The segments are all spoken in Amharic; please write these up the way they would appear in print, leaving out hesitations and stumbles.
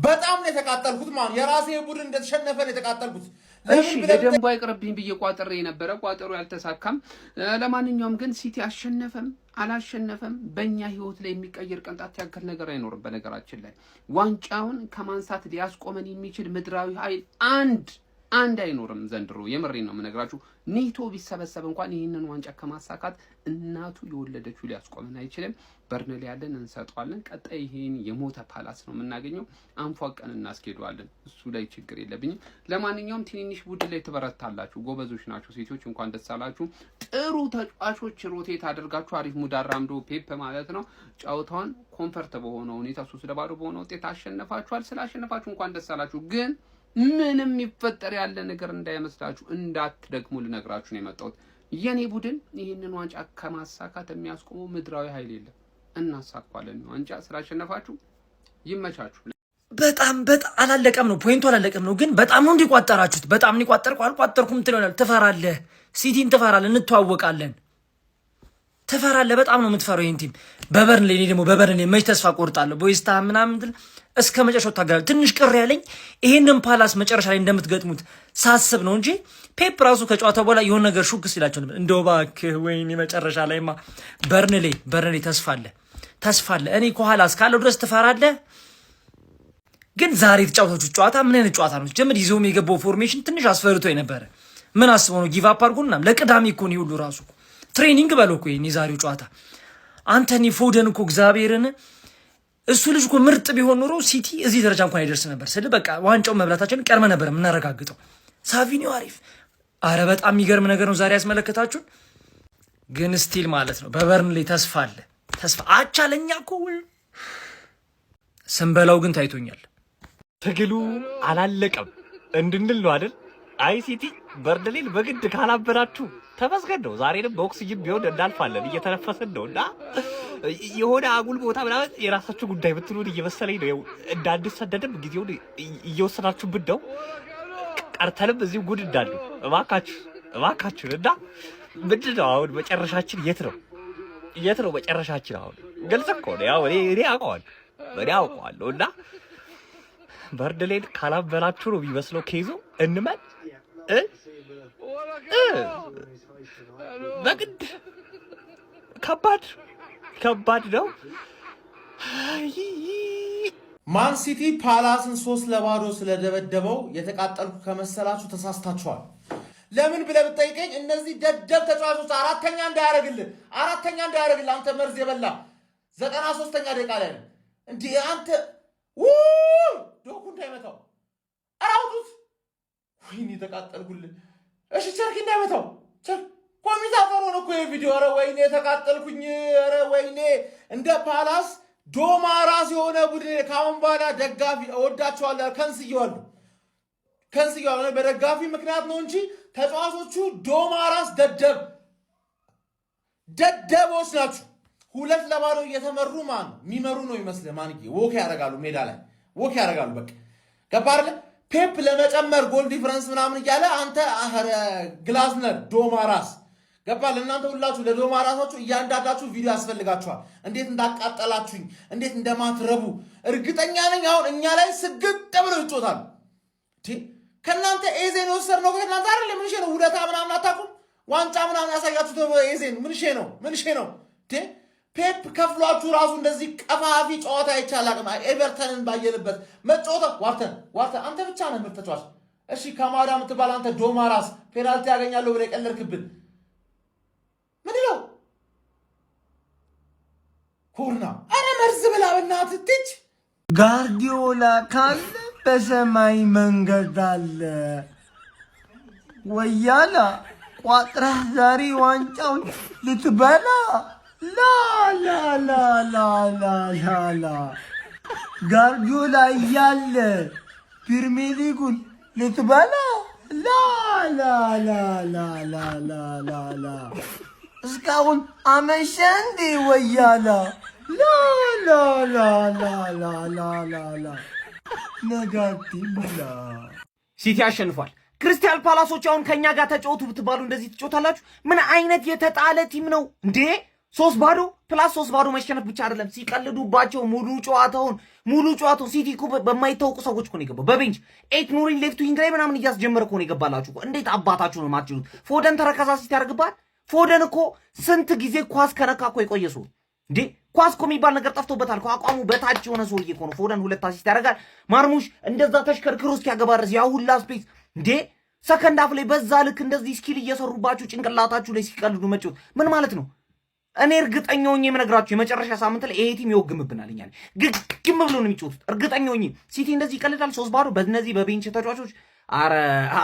በጣም ነው የተቃጠልኩት ማለት የራሴ ቡድን እንደተሸነፈ ነው የተቃጠልኩት። እሺ ለደንቡ አይቀርብኝ ብዬ ቋጥሬ የነበረ ቋጥሮ ያልተሳካም። ለማንኛውም ግን ሲቲ አሸነፈም አላሸነፈም በእኛ ህይወት ላይ የሚቀየር ቅንጣት ያክል ነገር አይኖርም። በነገራችን ላይ ዋንጫውን ከማንሳት ሊያስቆመን የሚችል ምድራዊ ኃይል አንድ አይኖርም ዘንድሮ። የምሬን ነው የምነግራችሁ። ኔቶ ቢሰበሰብ እንኳን ይህንን ዋንጫ ከማሳካት እናቱ የወለደችው ሊያስቆመን አይችልም። በርንሌ ያለን እንሰጠዋለን። ቀጣይ ይሄን የሞተ ፓላስ ነው የምናገኘው። አንፏቀን እናስኬደዋለን። እሱ ላይ ችግር የለብኝም። ለማንኛውም ትንንሽ ቡድን ላይ ትበረታላችሁ። ጎበዞች ናችሁ ሴቶች፣ እንኳን ደስ አላችሁ። ጥሩ ተጫዋቾች ሮቴት አድርጋችሁ አሪፍ ሙድ አራምዶ ፔፕ ማለት ነው ጨዋታውን ኮንፈርት በሆነ ሁኔታ 3-0 በሆነ ውጤት አሸነፋችኋል። ስላሸነፋችሁ እንኳን ደስ አላችሁ። ግን ምንም ይፈጠር ያለ ነገር እንዳይመስላችሁ እንዳትደግሙ ልነግራችሁ ነው የመጣሁት። የኔ ቡድን ይህንን ዋንጫ ከማሳካት የሚያስቆመው ምድራዊ ኃይል የለም። እናሳካዋለን። ዋንጫ ስላሸነፋችሁ ይመቻችሁ። በጣም አላለቀም ነው ፖይንቱ፣ አላለቀም ነው ግን በጣም ነው እንዲቋጠራችሁት። በጣም እንዲቋጠርኩ አልቋጠርኩም ትለናል። ትፈራለህ፣ ሲቲን ትፈራለህ። እንተዋወቃለን። ትፈራለህ፣ በጣም ነው የምትፈራው ይሄን ቲም። በበርንሌ እኔ ደግሞ በበርንሌ መች ተስፋ ቆርጣለሁ። ቦይስታ ምናምን እስከ መጨረሻው ታገላል። ትንሽ ቅር ያለኝ ይሄንን ፓላስ መጨረሻ ላይ እንደምትገጥሙት ሳስብ ነው እንጂ ፔፕ ራሱ ከጨዋታው በኋላ የሆነ ነገር ሹክ ሲላቸው ነበር። እንደው እባክህ ወይኔ መጨረሻ ላይማ በርንሌ ተስፋ አለ። እኔ ከኋላ እስካለው ድረስ ትፈራለህ። ግን ዛሬ የተጫወታችሁ ጨዋታ ምን አይነት ጨዋታ ነው? ጀምር ይዞም የገባው ፎርሜሽን ትንሽ አስፈርቶ የነበረ ምን አስበው ነው ጊቭ አፕ አድርጎና ለቅዳሜ እኮ ነው ሁሉ ራሱ ትሬኒንግ በለው እኮ ይሄን የዛሬው ጨዋታ አንቶኒ ፎደን እኮ እግዚአብሔርን እሱ ልጅ እኮ ምርጥ ቢሆን ኖሮ ሲቲ እዚህ ደረጃ እንኳን አይደርስ ነበር። ስለ በቃ ዋንጫው መብላታችንን ቀርመ ነበር የምናረጋግጠው። ሳቪኒዮ አሪፍ፣ አረ በጣም የሚገርም ነገር ነው ዛሬ ያስመለከታችሁን። ግን ስቲል ማለት ነው በበርንሌ ተስፋ አለ። ተስፋ አቻለኛ እኮ ስንበላው ግን ታይቶኛል። ትግሉ አላለቀም እንድንል ነው አይደል? አይ ሲቲ በርንሌን በግድ ካላበላችሁ ተመስገን ነው። ዛሬንም በኦክሲጅን ቢሆን እናልፋለን፣ እየተነፈስን ነው። እና የሆነ አጉል ቦታ ምናምን የራሳችሁ ጉዳይ ብትሉን እየመሰለኝ ነው። እንዳንሰደድም ጊዜውን እየወሰናችሁብን ነው። ቀርተንም እዚሁ ጉድ እንዳሉ እባካችሁን። እና ምንድን ነው አሁን መጨረሻችን? የት ነው መጨረሻችን? አሁን ግልጽ እኮ ነው። ያው እኔ አውቀዋለሁ። እና በርንሌን ካላበላችሁ ነው የሚመስለው ኬዙ። እንመን በግድ ከባድ ነው። ማን ሲቲ ፓላስን 3-0 ስለደበደበው የተቃጠልኩ ከመሰላችሁ ተሳስታችኋል። ለምን ብለህ ብትጠይቀኝ እነዚህ ደደብ ተጫዋቾች አራተኛ እንዳያደርግልህ አንተ መርዝ የበላ 93ኛ ደቂቃ ላይ እንዴ አንተ ዶኩ እንዳይመታው አራውጡት። ወይኔ ተቃጠልኩልህ። እሺ ቸርኪ እንዳይመታው ኮሚታፈር ሆነ እኮ የቪዲዮ። ኧረ ወይኔ ተቃጠልኩኝ። ኧረ ወይኔ እንደ ፓላስ ዶማ ራስ የሆነ ቡድን ካሁን በኋላ ደጋፊ እወዳቸዋለሁ። ከንስያው በደጋፊ ምክንያት ነው እንጂ ተጫዋቾቹ ዶማ ራስ ደደቦች ናቸው። 2-0 እየተመሩ የሚመሩ ነው ይመስል ማንዬ ወክ ያደርጋሉ፣ ሜዳ ላይ ወክ ያደርጋሉ። በቃ ገባ አይደለ? ፔፕ ለመጨመር ጎል ዲፈረንስ ምናምን እያለ አንተ ግላዝነር ዶማ ራስ ገባ። ለእናንተ ሁላችሁ ለዶማ ራሳችሁ እያንዳንዳችሁ ቪዲዮ ያስፈልጋችኋል። እንዴት እንዳቃጠላችሁኝ፣ እንዴት እንደማትረቡ እርግጠኛ ነኝ። አሁን እኛ ላይ ስግጥ ብለው ይጮታሉ። ከእናንተ ኤዜን የወሰድነው ከእናንተ አይደል? ምንሼ ነው ውለታ ምናምን አታውቁም? ዋንጫ ምናምን ያሳያችሁት ኤዜን ምንሼ ነው። ፔፕ ከፍሏችሁ ራሱ እንደዚህ ቀፋፊ ጨዋታ አይቻላቅም። ኤቨርተንን ባየንበት መጫወታ ዋርተን አንተ ብቻ ነህ ምርጥ ተጫዋች። እሺ ከማዳ የምትባል አንተ ዶማ ራስ ፔናልቲ ያገኛለሁ ብለህ የቀለድክብን ምን ነው ኮርና? አረ መርዝ ብላ በእናትህ ትች ጋርዲዮላ ካለ በሰማይ መንገድ አለ። ወያላ ቋጥረህ ዛሬ ዋንጫው ልትበላ ላ ጋርዲዮላ እያለ ፕሪሚየር ሊጉን ልትበላ ላ እስካሁን አመሸ እንዴ ወያላ ላ ነጋቲሙላ ሲቲ አሸንፏል። ክሪስታል ፓላሶች አሁን ከኛ ጋር ተጫወቱ ብትባሉ እንደዚህ ትጫወታላችሁ? ምን አይነት የተጣለ ቲም ነው እንዴ? 3-0 ፕላስ 3-0 መሸነፍ ብቻ አይደለም ሲቀልዱባቸው ሙሉ ጨዋታውን ሲቲ እኮ በማይታወቁ ሰዎች እኮ ነው የገባው በቤንች 8 ኑሪን ሌፍት ዊንግ ላይ ምናምን እያስጀመረ እኮ ነው የገባላችሁ እኮ እንዴት አባታችሁ ነው የማትችሉት ፎደን ተረከዛ ሲቲ ያርግባል ፎደን እኮ ስንት ጊዜ ኳስ ከነካ እኮ የቆየ ሰው እንዴ ኳስ እኮ የሚባል ነገር ጠፍቶበታል እኮ አቋሙ በታች የሆነ ሰውዬ እኮ ነው ፎደን 2 አሲስት ያደርጋል ማርሙሽ እንደዛ ተሽከርክሮ እስኪያገባ ድረስ ያ ሁላ ስፔስ እንዴ ሰከንድ አፍ ላይ በዛ ልክ እንደዚህ ስኪል እየሰሩባችሁ ጭንቅላታችሁ ላይ ሲቀልዱ መጫወት ምን ማለት ነው እኔ እርግጠኛ ሆኜ የምነግራችሁ የመጨረሻ ሳምንት ላይ ይሄ ቲም ይወግምብናል እኛ ግግም ብሎ ነው የሚጫወቱት እርግጠኛ ሆኜ ሲቲ እንደዚህ ይቀልዳል 3-0 በእነዚህ በቤንች ተጫዋቾች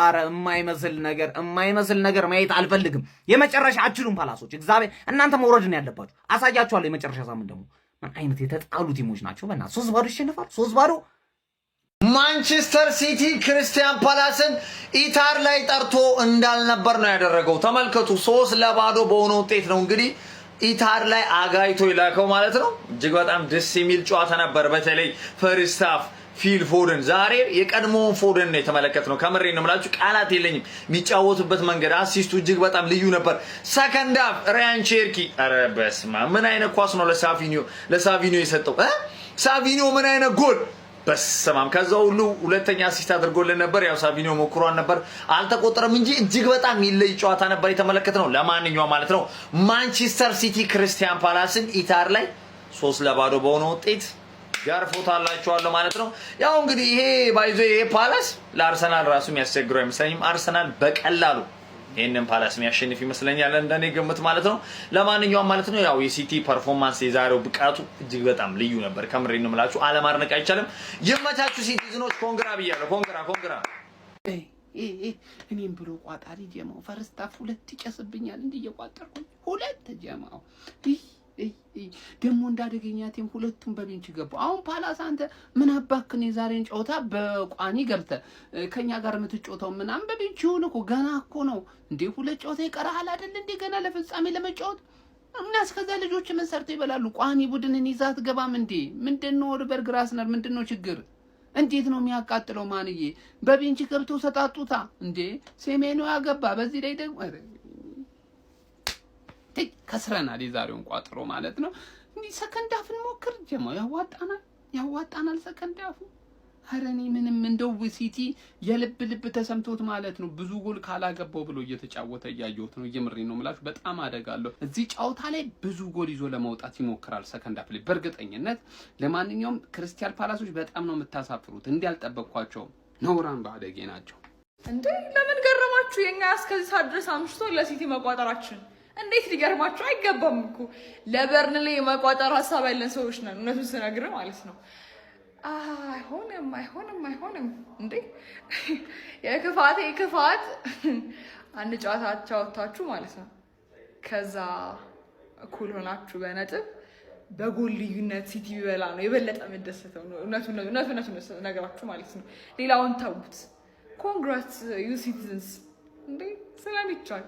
አረ የማይመስል ነገር ማየት አልፈልግም የመጨረሻ አችሉም ፓላሶች እግዚአብሔር እናንተ መውረድ ነው ያለባችሁ አሳያችኋለሁ የመጨረሻ ሳምንት ደግሞ ምን አይነት የተጣሉ ቲሞች ናቸው በእናትህ 3-0 ይሸነፋል 3-0 ማንቸስተር ሲቲ ክሪስታል ፓላስን ኢታር ላይ ጠርቶ እንዳልነበር ነው ያደረገው ተመልከቱ 3-0 በሆነ ውጤት ነው እንግዲህ ኢታር ላይ አጋይቶ ይላከው ማለት ነው እጅግ በጣም ደስ የሚል ጨዋታ ነበር በተለይ ፈርስት ሃፍ ፊል ፎደን ዛሬ የቀድሞውን ፎደን ነው የተመለከትነው ከመሬ ነው የምላችሁ ቃላት የለኝም የሚጫወቱበት መንገድ አሲስቱ እጅግ በጣም ልዩ ነበር ሰከንድ ሃፍ ራያን ቼርኪ ኧረ በስመ አብ ምን አይነት ኳስ ነው ለሳቪኒዮ የሰጠው ሳቪኒዮ ምን አይነት ጎል በስማም ከዛ ሁሉ ሁለተኛ አሲስት አድርጎልን ነበር ያው ሳቪኒዮ ሞክሯን ነበር አልተቆጠረም እንጂ እጅግ በጣም ይለይ ጨዋታ ነበር የተመለከትነው ለማንኛውም ማለት ነው ማንቸስተር ሲቲ ክሪስታል ፓላስን ኢታር ላይ 3-0 በሆነ ውጤት ጋርፎታላችኋለሁ ማለት ነው ያው እንግዲህ ይሄ ባይዞ ይሄ ፓላስ ለአርሰናል ራሱ የሚያስቸግረው አይመስለኝም አርሰናል በቀላሉ ይሄንን ፓላስ የሚያሸንፍ ይመስለኛል እንደኔ ግምት ማለት ነው ለማንኛውም ማለት ነው ያው የሲቲ ፐርፎርማንስ የዛሬው ብቃቱ እጅግ በጣም ልዩ ነበር ከምሬ ነው የምላችሁ አለማድነቅ አይቻልም ይመቻችሁ ሲቲዝኖች ኮንግራ ብያለሁ ኮንግራ እኔም ብሎ ቋጣሪ ጀማው ፈርስታፍ 2 ይጨስብኛል እንዴ እየቋጠርኩኝ 2 ጀማው ደሞ እንዳደገኛ ቲም ሁለቱም በቤንች ገቡ አሁን ፓላስ አንተ ምን አባክን የዛሬን ጨዋታ በቋኒ ገብተ ከኛ ጋር የምትጫወተው ምናም በቤንች ሆነ እኮ ገና እኮ ነው እንዴ 2 ጨዋታ ይቀራል አይደል እንዴ ገና ለፍጻሜ ለመጫወት እና እስከዛ ልጆች ምን ሰርተው ይበላሉ ቋኒ ቡድንን ይዛት ገባም እንዴ ምንድነው ወርበር ግራስነር ምንድነው ችግር እንዴት ነው የሚያቃጥለው ማንዬ በቤንች ገብቶ ሰጣጡታ እንዴ ሴሜኖ ያገባ በዚህ ላይ ደግሞ ከስረናል የዛሬውን ቋጥሮ ማለት ነው እንዴ ሰከንድ አፍን ሞክር ጀማው ያዋጣናል ሰከንድ አፉ አረኔ ምንም እንደው ሲቲ የልብ ተሰምቶት ማለት ነው ብዙ ጎል ካላገባው ብሎ እየተጫወተ ያያዩት ነው እየምሬ ነው ማለት በጣም አደጋለሁ እዚህ ጫውታ ላይ ብዙ ጎል ይዞ ለማውጣት ይሞክራል ሰከንድ አፍ ላይ በርግጠኝነት ለማንኛውም ክሪስታል ፓላሶች በጣም ነው የምታሳፍሩት እንዲያልጠበቅኳቸው ነውራን ባደጌ ናቸው እንዴ ለምን ገረማችሁ የኛ እስከዚህ ድረስ አምሽቶ ለሲቲ መቋጠራችን እንዴት ሊገርማችሁ አይገባም እኮ ለበርንሌ መቋጠር ሐሳብ ያለን ሰዎች ነን እነሱ ስነግር ማለት ነው አይሆንም እንዴ የክፋት አንድ ጨዋታቸው አውጥታችሁ ማለት ነው ከዛ እኩል ሆናችሁ በነጥብ በጎል ልዩነት ሲቲ ቢበላ ነው የበለጠ መደሰተው ነው እነሱ ነገራችሁ ማለት ነው ሌላውን ተውት ኮንግራትስ ዩ ሲቲዝንስ እንዴ ስለሚቻል